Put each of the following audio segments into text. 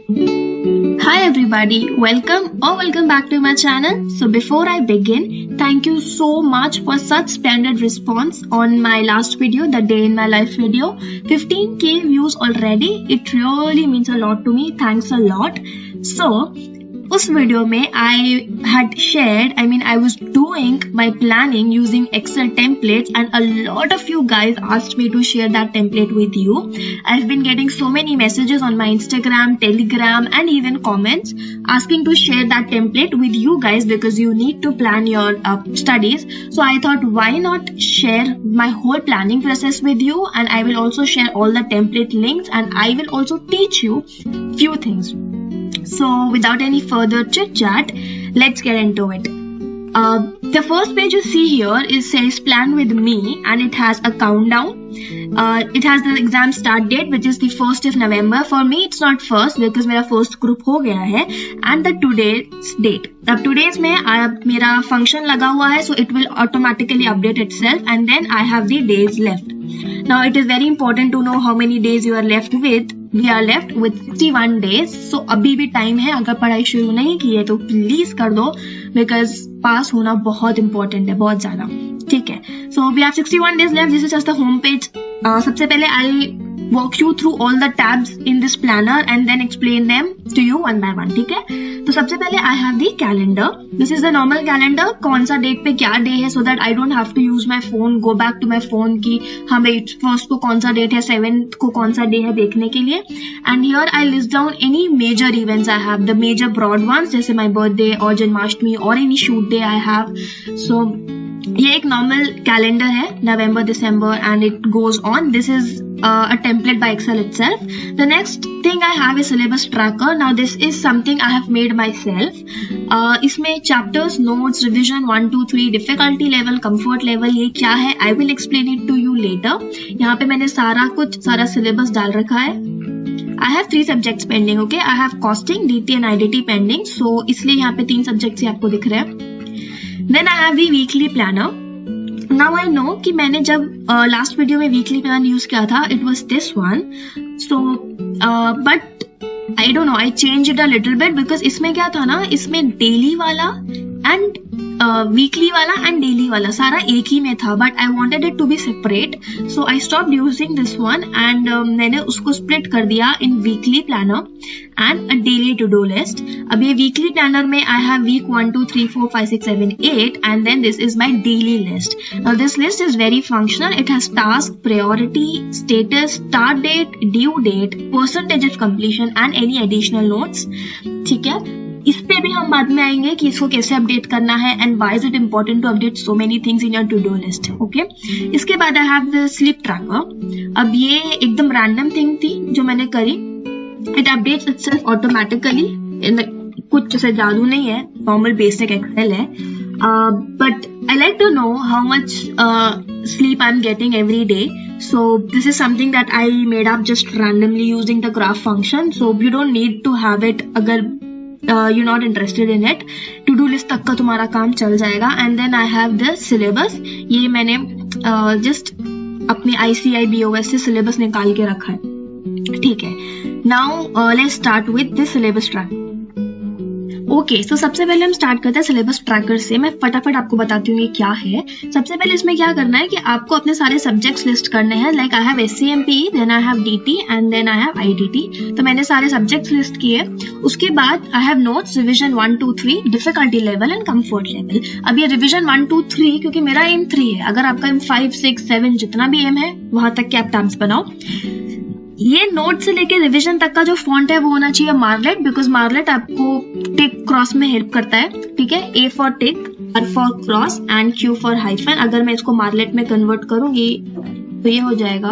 Hi everybody, welcome back to my channel. So before I begin, thank you so much for such splendid response on my last video, the day in my life video. 15k views already. It really means a lot to me. Thanks a lot. So उस video में I was doing my planning using Excel templates and a lot of you guys asked me to share that template with you. I've been getting so many messages on my Instagram, Telegram and even comments asking to share that template with you guys because you need to plan your studies. So I thought why not share my whole planning process with you, and I will also share all the template links and I will also teach you few things. So without any further chit chat, let's get into it. The first page you see here says plan with me and it has a countdown. It has the exam start date which is the 1st of November. For me it's not first because मेरा first group हो गया है, and the today's date. अब today's में मेरा function लगा हुआ है, so it will automatically update itself, and then I have the days left. Now it is very important to know how many days you are left with. We are left with 61 days. So अभी भी time है, अगर पढ़ाई शुरू नहीं की है तो प्लीज कर दो बिकॉज पास होना बहुत इंपॉर्टेंट है, बहुत ज्यादा. ठीक है, so we have 61 days left. This is just the home page. सबसे पहले आई walk you through all the tabs in this planner and then explain them to you one by one. ठीक है, तो सबसे पहले I have the calendar. This is the normal calendar. कौन सा date पे क्या डे है, so that I don't have to use my phone, go back to my phone की हमें 1st को कौन सा डेट है, 7th को कौन सा डे है देखने के लिए. And here I list down any major events I have, the major broad ones जैसे my birthday और जन्माष्टमी और any shoot day I have. So ये एक नॉर्मल कैलेंडर है, November, December and it goes on. This is a template by Excel itself. The next thing I have is syllabus tracker. Now this is something I have made myself. इसमें chapters, notes, revision 1, 2, 3, difficulty level, comfort level, ये क्या है I will explain it to you later. यहाँ पे मैंने सारा syllabus डाल रखा है. I have 3 subjects pending. Okay, I have costing, DT and IDT pending. So इसलिए यहाँ पे 3 subjects ही आपको दिख रहे हैं. Then I have the weekly planner. Now I know कि मैंने जब लास्ट वीडियो में वीकली प्लान यूज किया था, it was this one. So but I don't know, I change it a little bit because इसमें क्या था ना, इसमें डेली वाला एंड वीकली वाला एंड डेली वाला सारा एक ही में था, but I wanted it to be separate. So I stopped using this one and मैंने उसको स्प्लिट कर दिया in weekly planner and a daily to do list. अब ये वीकली प्लानर में I have week 1, 2, 3, 4, 5, 6, 7, 8 and then this is my daily list. Now this list is very functional. It has task, priority, status, start date, due date, percentage of completion and any additional notes. ठीक है, इस पे भी हम बाद में आएंगे कि इसको कैसे अपडेट करना है and why is it important to update so many things in your to do list. Okay, इसके बाद I have the sleep tracker. अब ये एकदम रैंडम थिंग थी जो मैंने करी. It updates itself automatically. कुछ जैसे जादू नहीं है, नॉर्मल बेसिक एक्सेल है. But I like to know how much sleep I'm getting every day. So this is something that I made up just randomly using the graph function. So you don't need to have it अगर you're not interested in it. To do list तक का तुम्हारा काम चल जाएगा. And then I have the syllabus. ये मैंने just अपने ICIBOS से syllabus निकाल के रखा है. ठीक है, now let's start with the syllabus tracker. Okay, so सबसे पहले हम स्टार्ट करते हैं सिलेबस ट्रैकर से. मैं फटाफट आपको बताती हूँ ये क्या है. सबसे पहले इसमें क्या करना है कि आपको अपने सारे सब्जेक्ट्स लिस्ट करने हैं. Like I have SCMP, then I have DT and then I have IDT. तो मैंने सारे सब्जेक्ट्स लिस्ट किए. उसके बाद I have notes, revision 1, 2, 3, difficulty level and comfort level. अब ये रिविजन 1, 2, 3 क्योंकि मेरा एम 3 है. अगर आपका एम 5, 6, 7 जितना भी एम है वहां तक के आप टैब्स बनाओ. ये नोट से लेके रिवीजन तक का जो फॉन्ट है वो होना चाहिए मार्लेट, बिकॉज मार्लेट आपको टिक क्रॉस में हेल्प करता है. ठीक है, A for tick, R for cross and Q for hyphen. अगर मैं इसको मार्लेट में कन्वर्ट करूंगी तो ये हो जाएगा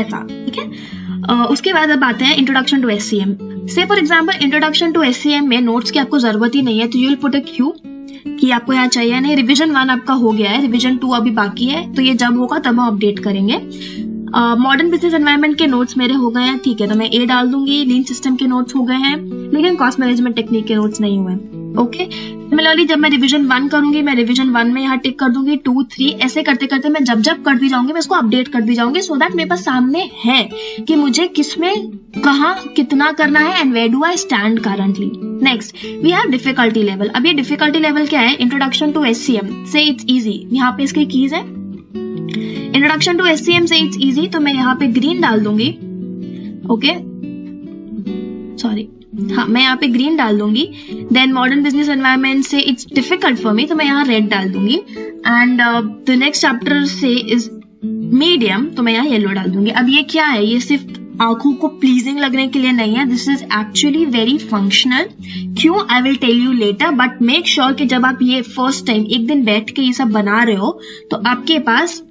ऐसा. ठीक है, उसके बाद अब आते हैं introduction to SCM. Say for example introduction to SCM में नोट्स की आपको जरूरत ही नहीं है, तो you will put a Q कि आपको यहाँ चाहिए नहीं. रिविजन 1 आपका हो गया है, रिविजन 2 अभी बाकी है, तो ये जब होगा तब हम अपडेट करेंगे. मॉडर्न बिजनेस एनवायरनमेंट के नोट्स मेरे हो गए हैं. ठीक है, तो मैं A डाल दूंगी. लीन सिस्टम के नोट्स हो गए हैं, लेकिन कॉस्ट मैनेजमेंट टेक्निक के नोट्स नहीं हुए. ओके, सिमिलरली जब मैं रिवीजन 1 करूंगी, मैं रिवीजन 1 में यहाँ टिक कर दूंगी, 2, 3 ऐसे करते करते मैं जब जब करती जाऊंगी मैं इसको अपडेट करती जाऊंगी, सो दैट मेरे पास सामने है कि मुझे किसमें कहाँ कितना करना है and where do I stand currently. Next we have difficulty level. अब ये डिफिकल्टी लेवल क्या है? इंट्रोडक्शन टू SCM से इट्स इजी, यहाँ पे इसके कीज है। इंट्रोडक्शन टू SCM से इट्स इजी, तो मैं यहाँ पे ग्रीन डाल दूंगी। ओके सॉरी, हाँ मैं यहाँ पे ग्रीन डाल दूंगी। देन मॉडर्न बिजनेस एनवायरनमेंट से इट्स डिफिकल्ट फॉर मी, तो मैं यहाँ रेड डाल दूंगी। एंड द नेक्स्ट चैप्टर से इज मीडियम, तो मैं यहाँ येलो डाल दूंगी। अब ये क्या है? ये सिर्फ आंखों को प्लीजिंग लगने के लिए नहीं है, this is actually very functional. क्यों? I will tell you later, but make sure कि जब आप ये फर्स्ट टाइम एक दिन बैठ के ये सब बना रहे हो तो आपके पास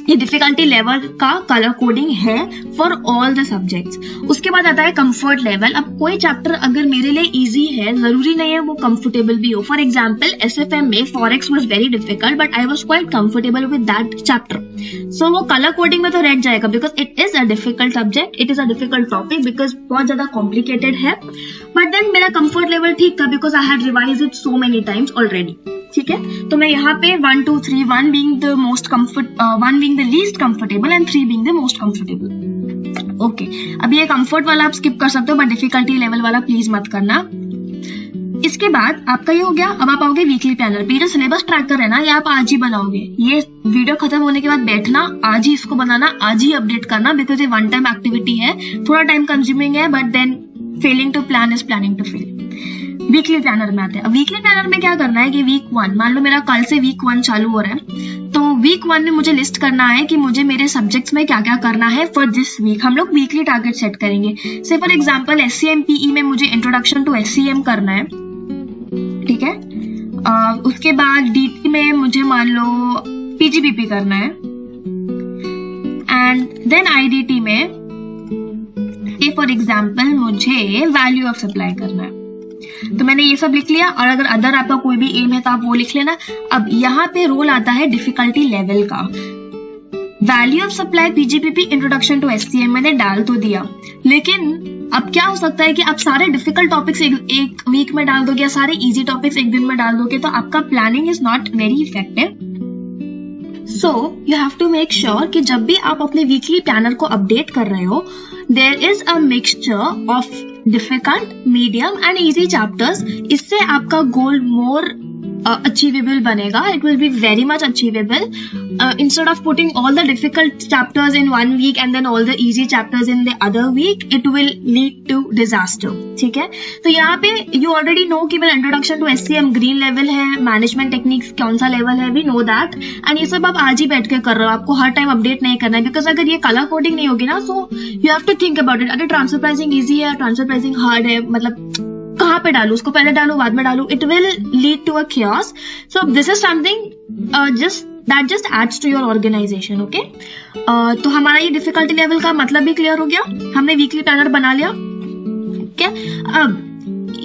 ये डिफिकल्टी लेवल का कलर कोडिंग है फॉर ऑल द सब्जेक्ट्स। उसके बाद आता है कंफर्ट लेवल। अब कोई चैप्टर अगर मेरे लिए इजी है, जरूरी नहीं है वो कंफर्टेबल भी हो। फॉर एग्जाम्पल SFM में forex was very difficult but I was quite comfortable with that chapter, so वो कलर कोडिंग में तो रेड जाएगा because it is a difficult subject, it is a difficult topic because बहुत ज्यादा complicated है। But then मेरा comfort level ठीक था because I had revise it so many times already. ठीक है, तो मैं यहाँ पे 1, 2, 3, 1 being the most one being the least comfortable and 3 being the most comfortable। Okay, अब ये कंफर्ट वाला आप स्किप कर सकते हो बट डिफिकल्टी लेवल वाला प्लीज मत करना। इसके बाद आपका ये हो गया। अब आप आओगे वीकली प्लानर पे। जो सिलेबस ट्रैकर है ना, ये आप आज ही बनाओगे। ये वीडियो खत्म होने के बाद बैठना, आज ही इसको बनाना, आज ही अपडेट करना बिकॉज ये वन टाइम एक्टिविटी है, थोड़ा टाइम कंज्यूमिंग है but then failing to plan is planning to fail. Weekly planner में आते हैं। अब वीकली प्लानर में क्या करना है कि वीक 1, मान लो मेरा कल से वीक 1 चालू हो रहा है, तो वीक 1 में मुझे लिस्ट करना है कि मुझे मेरे सब्जेक्ट्स में क्या क्या करना है फॉर दिस वीक। हम लोग वीकली टारगेट सेट करेंगे। से फॉर एग्जांपल SCM PE में मुझे इंट्रोडक्शन टू SCM करना है, ठीक है। उसके बाद DT में मुझे मान लो PGBP करना है एंड देन IDT में फॉर एग्जांपल मुझे वैल्यू ऑफ सप्लाई करना है। तो मैंने ये सब लिख लिया और अगर अदर आपका कोई भी एम है तो आप वो लिख लेना। अब यहाँ पे रोल आता है डिफिकल्टी लेवल का। Value of supply PGBP introduction to SCM मैंने डाल तो दिया, लेकिन अब क्या हो सकता है कि आप सारे डिफिकल्ट टॉपिक्स एक वीक में डाल दोगे या सारे इजी टॉपिक्स एक दिन में डाल दोगे, तो आपका planning is not very effective. So you have to make sure कि जब भी आप अपने वीकली प्लानर को अपडेट कर रहे हो, there is a mixture of difficult, medium and easy chapters. इससे आपका गोल मोर अचीवेबल बनेगा। It will be very much achievable instead of putting all the difficult chapters in 1 week and then all the easy chapters in the other week. It will lead to disaster. ठीक है, तो यहाँ पे you already know कि मेरा introduction to SCM green level है, management techniques कौन सा लेवल है, वी नो दैट। एंड ये सब आप आज ही बैठ के कर रहे हो, आपको हर टाइम अपडेट नहीं करना है बिकॉज अगर ये कलर कोडिंग नहीं होगी ना, so you have to think about it. अगर ट्रांसफर प्राइसिंग ईजी है, ट्रांसफर प्राइसिंग हार्ड है, मतलब कहाँ पे डालू, उसको पहले डालू बाद में डालू, it will lead to a chaos। So this is something just adds to your organisation. Okay, तो हमारा ये डिफिकल्टी लेवल का मतलब भी क्लियर हो गया। हमने वीकली प्लानर बना लिया। क्या अब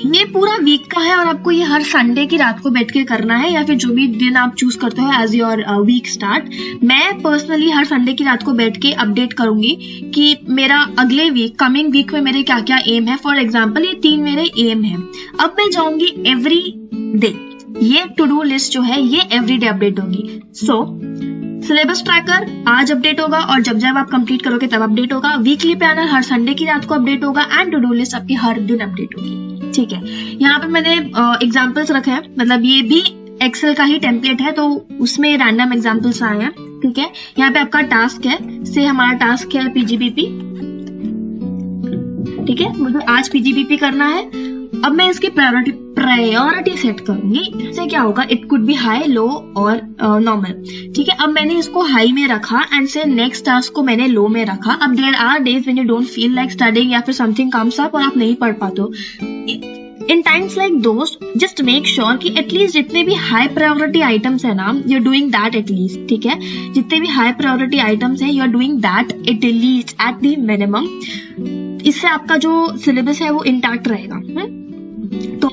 ये पूरा वीक का है और आपको ये हर संडे की रात को बैठ के करना है या फिर जो भी दिन आप चूज करते हो एज योर वीक स्टार्ट। मैं पर्सनली हर संडे की रात को बैठ के अपडेट करूंगी कि मेरा अगले वीक, कमिंग वीक में मेरे क्या क्या एम है। फॉर एग्जाम्पल ये 3 मेरे एम है। अब मैं जाऊंगी एवरी डे, ये टू डू लिस्ट जो है ये एवरी डे अपडेट होगी। सो सिलेबस ट्रैकर आज अपडेट होगा और जब जब आप कंप्लीट करोगे तब अपडेट होगा। वीकली प्लानर हर संडे की रात को अपडेट होगा एंड टू डू लिस्ट आपकी हर दिन अपडेट होगी। ठीक है, यहाँ पे मैंने एग्जाम्पल्स रखे हैं, मतलब ये भी एक्सेल का ही टेम्पलेट है तो उसमें रैंडम एग्जाम्पल्स आए हैं। ठीक है, यहाँ पे आपका टास्क है, से हमारा टास्क है PGBP। ठीक है, मुझे आज PGBP करना है। अब मैं इसकी प्रायोरिटी सेट करूंगी। इससे क्या होगा, इट कुड बी हाई, लो और नॉर्मल। ठीक है, अब मैंने इसको हाई में रखा एंड से नेक्स्ट टास्क को मैंने लो में रखा। अब there are days when you don't feel like studying या फिर समथिंग कम्स अप और आप नहीं पढ़ पाते हो। इन टाइम्स लाइक दोस्त जस्ट मेक श्योर कि एटलीस्ट जितने भी हाई प्रायोरिटी आइटम्स है ना, you are doing that at least. ठीक है, जितने भी हाई प्रायोरिटी आइटम्स है you are doing that at least at the minimum. इससे आपका जो सिलेबस है वो इंटैक्ट रहेगा। तो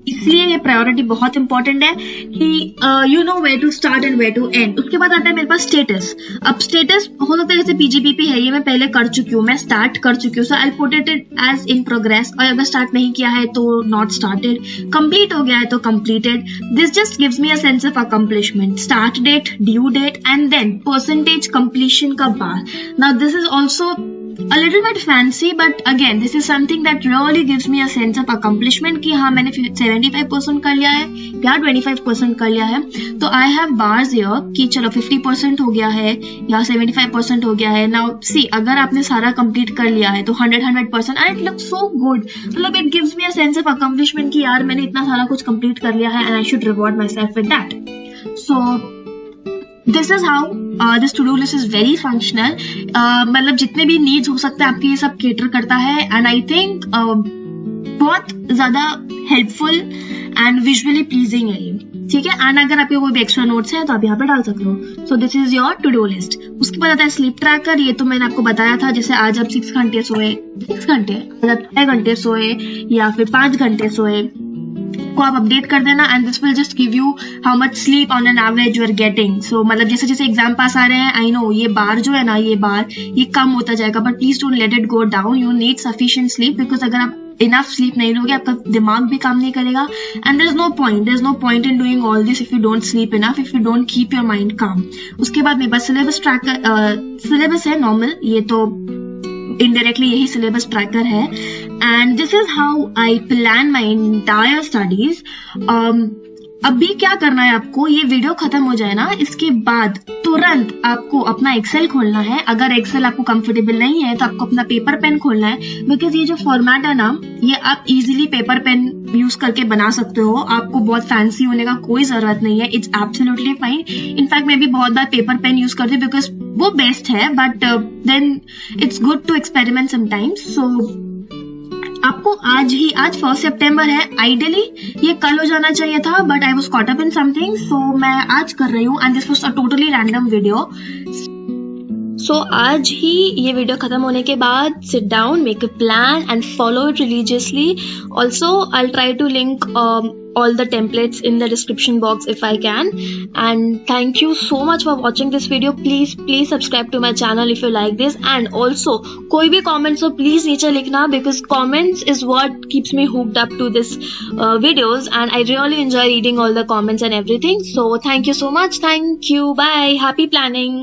इसलिए ये प्रायोरिटी बहुत इंपॉर्टेंट है कि you know where to start and where to end. उसके बाद आता है मेरे पास स्टेटस। अब स्टेटस हो सकता है जैसे पीजीपीपी है, ये मैं पहले कर चुकी हूँ, मैं स्टार्ट कर चुकी हूँ, so I put it as in progress. और अगर स्टार्ट नहीं किया है तो नॉट स्टार्टेड, कंप्लीट हो गया है तो completed. This just gives me a sense of accomplishment, start date, due date and then percentage completion का bar. Now this is also a little bit fancy, but again this is something that really gives me a sense of accomplishment कि हाँ मैंने 75% कर लिया है या 25% कर लिया है। तो I have bars here कि चलो 50% हो गया है या 75% हो गया है। Now see, अगर आपने सारा complete कर लिया है तो 100% and it looks so good, मतलब it gives me a sense of accomplishment कि यार मैंने इतना सारा कुछ complete कर लिया है and I should reward myself with that. So this is how this to do list is very functional. मतलब जितने भी नीड्स हो सकते हैं आपके ये सब केटर करता है एंड आई थिंक बहुत ज्यादा हेल्पफुल एंड विजुअली प्लीजिंग है ये, ठीक है। एंड अगर आपके कोई भी एक्स्ट्रा नोट्स है तो आप यहाँ पे डाल सकते हो। So this is your to do list. उसके बाद आता है स्लीप ट्रैकर। ये तो मैंने आपको बताया था, जैसे आज आप 6 घंटे सोए, 6 घंटे, आज आप 6 घंटे सोए या फिर 5 घंटे सोए को आप अपडेट कर देना and this will just give you how much sleep on an average you are getting. So मतलब जैसे जैसे एग्जाम पास आ रहे हैं, आई नो ये बार जो है ना, ये बार ये कम होता जाएगा, but please don't let it go down. You need sufficient sleep, because अगर आप इनफ स्लीप नहीं लोगे आपका दिमाग भी काम नहीं करेगा and there is no point in doing all this if you don't sleep enough, if you don't keep your mind calm. उसके बाद मेरे पास सिलेबस ट्रैकर, सिलेबस है नॉर्मल, ये तो indirectly यही सिलेबस ट्रैकर है and this is how I plan my entire studies. अभी क्या करना है आपको, ये वीडियो खत्म हो जाए ना, इसके बाद तुरंत आपको अपना एक्सेल खोलना है। अगर एक्सेल आपको कंफर्टेबल नहीं है तो आपको अपना पेपर पेन खोलना है, बिकॉज ये जो फॉर्मेट है ना, ये आप इजीली पेपर पेन यूज करके बना सकते हो। आपको बहुत फैंसी होने का कोई जरूरत नहीं है, इट्स एब्सोल्युटली फाइन। इनफैक्ट मैं भी बहुत बार पेपर पेन यूज करती हूँ बिकॉज वो बेस्ट है, but then it's good to experiment sometimes. So आपको आज 1 सितंबर है, आइडियली ये कल हो जाना चाहिए था, but I was caught up in something, so मैं आज कर रही हूँ and this was a totally random video. सो आज ही ये वीडियो खत्म होने के बाद sit down, make a plan and follow it religiously. Also I try to link all the templates in the description box if I can, and thank you so much for watching this video. Please subscribe to my channel if you like this, and also कोई भी comments हो please नीचे लिखना, because comments is what keeps me hooked up to this videos and I really enjoy reading all the comments and everything. So thank you so much, thank you, bye, happy planning.